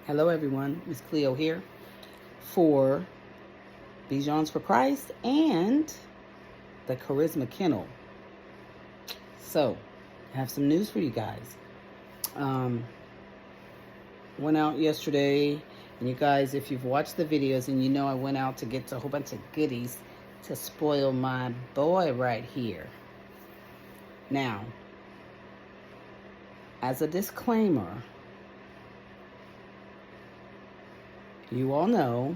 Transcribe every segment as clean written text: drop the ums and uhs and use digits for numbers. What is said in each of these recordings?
Hello everyone, Miss Cleo here for Rejoined for Christ and the Charisma Kennel. So, I have some news for you guys. Went out yesterday, and you guys, if you've watched the videos, and you know I went out to get a whole bunch of goodies to spoil my boy right here. Now, as a disclaimer, you all know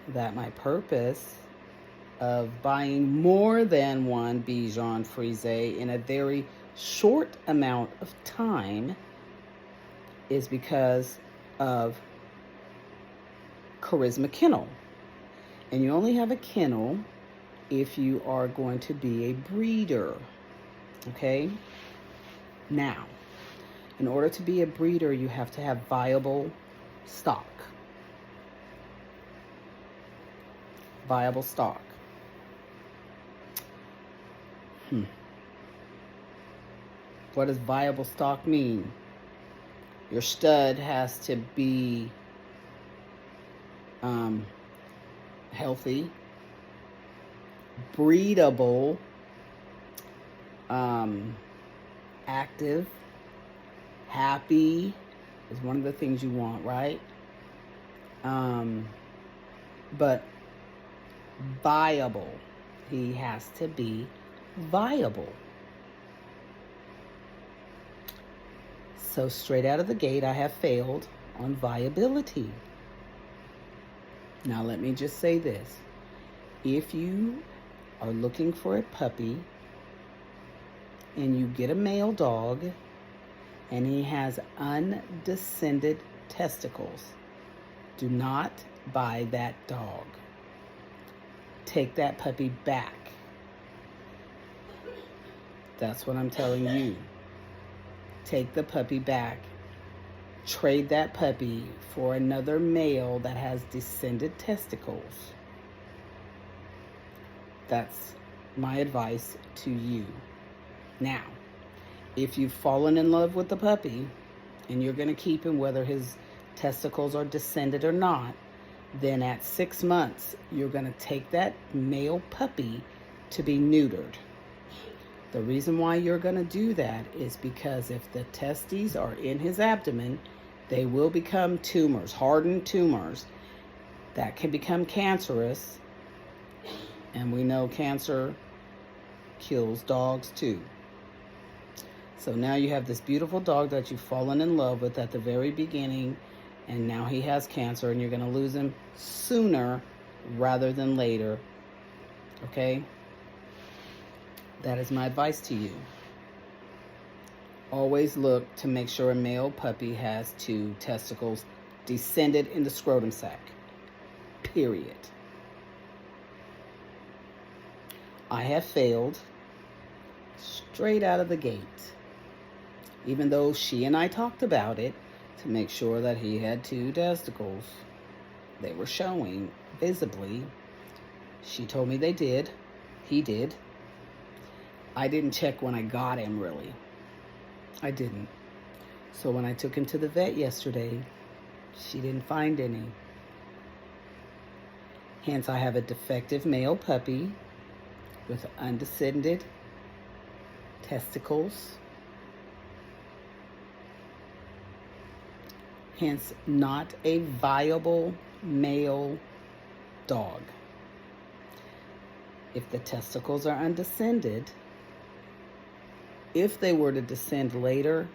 that my purpose of buying more than one Bichon Frise in a very short amount of time is because of Charisma Kennel. And you only have a kennel if you are going to be a breeder. Okay? Now, in order to be a breeder, you have to have viable stock. Viable stock. What does viable stock mean? Your stud has to be healthy, breedable, active, happy is one of the things you want, right? But viable. He has to be viable. So straight out of the gate, I have failed on viability. Now let me just say this. If you are looking for a puppy and you get a male dog and he has undescended testicles, do not buy that dog. Take that puppy back. That's what I'm telling you. Take the puppy back. Trade that puppy for another male that has descended testicles. That's my advice to you. Now, if you've fallen in love with the puppy and you're going to keep him whether his testicles are descended or not, then at 6 months, you're going to take that male puppy to be neutered. The reason why you're going to do that is because if the testes are in his abdomen, they will become tumors, hardened tumors that can become cancerous. And we know cancer kills dogs too. So now you have this beautiful dog that you've fallen in love with at the very beginning, and now he has cancer, and you're going to lose him sooner rather than later. Okay? That is my advice to you. Always look to make sure a male puppy has 2 testicles descended in the scrotum sac. Period. I have failed straight out of the gate. Even though she and I talked about it, to make sure that he had 2 testicles. They were showing visibly. She told me they did. He did. I didn't check when I got him, really. I didn't. So when I took him to the vet yesterday, she didn't find any. Hence, I have a defective male puppy with undescended testicles. Hence, not a viable male dog. If the testicles are undescended, if they were to descend later,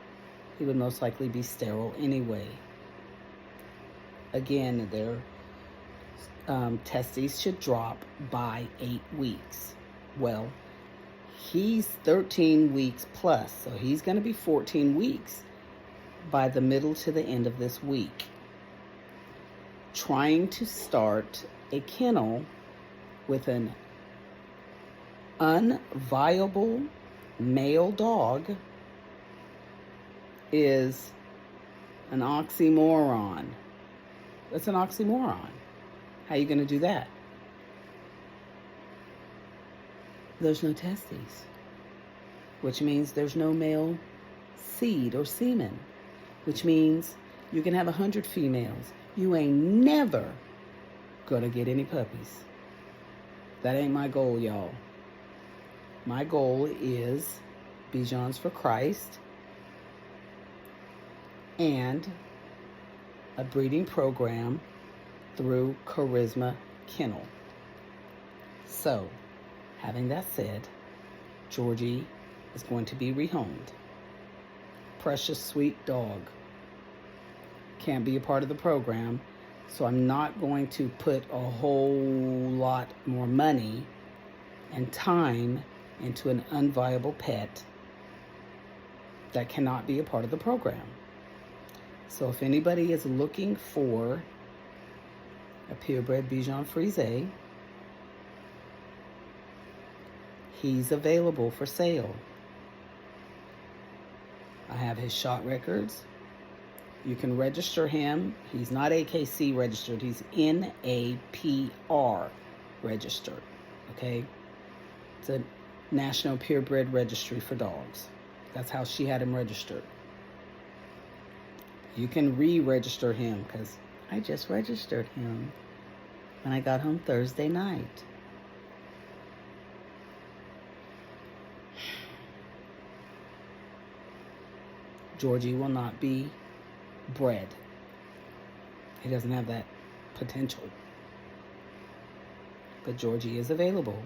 he would most likely be sterile anyway. Again, their testes should drop by 8 weeks. Well, he's 13 weeks plus, so he's going to be 14 weeks by the middle to the end of this week. Trying to start a kennel with an unviable male dog is an oxymoron. That's an oxymoron. How are you going to do that? There's no testes, which means there's no male seed or semen, which means You can have 100 females. You ain't never gonna get any puppies. That ain't my goal, y'all. My goal is Bichons for Christ and a breeding program through Charisma Kennel. So, having that said, Georgie is going to be rehomed. Precious, sweet dog. Can't be a part of the program, so I'm not going to put a whole lot more money and time into an unviable pet that cannot be a part of the program. So if anybody is looking for a purebred Bichon Frise, he's available for sale. I have his shot records. You can register him. He's not AKC registered. He's NAPR registered. Okay? It's a National Purebred Registry for Dogs. That's how she had him registered. You can re-register him because I just registered him when I got home Thursday night. Georgie will not be bred. He doesn't have that potential. But Georgie is available.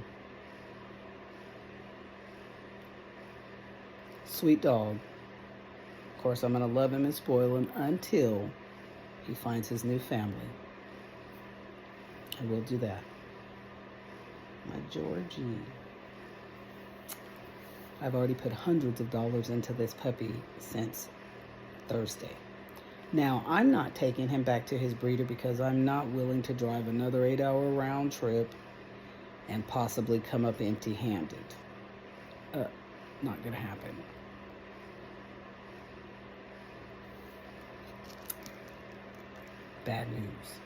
Sweet dog. Of course, I'm going to love him and spoil him until he finds his new family. I will do that. My Georgie. I've already put hundreds of dollars into this puppy since Thursday. Now, I'm not taking him back to his breeder because I'm not willing to drive another 8-hour round trip and possibly come up empty-handed. Not gonna happen. Bad news.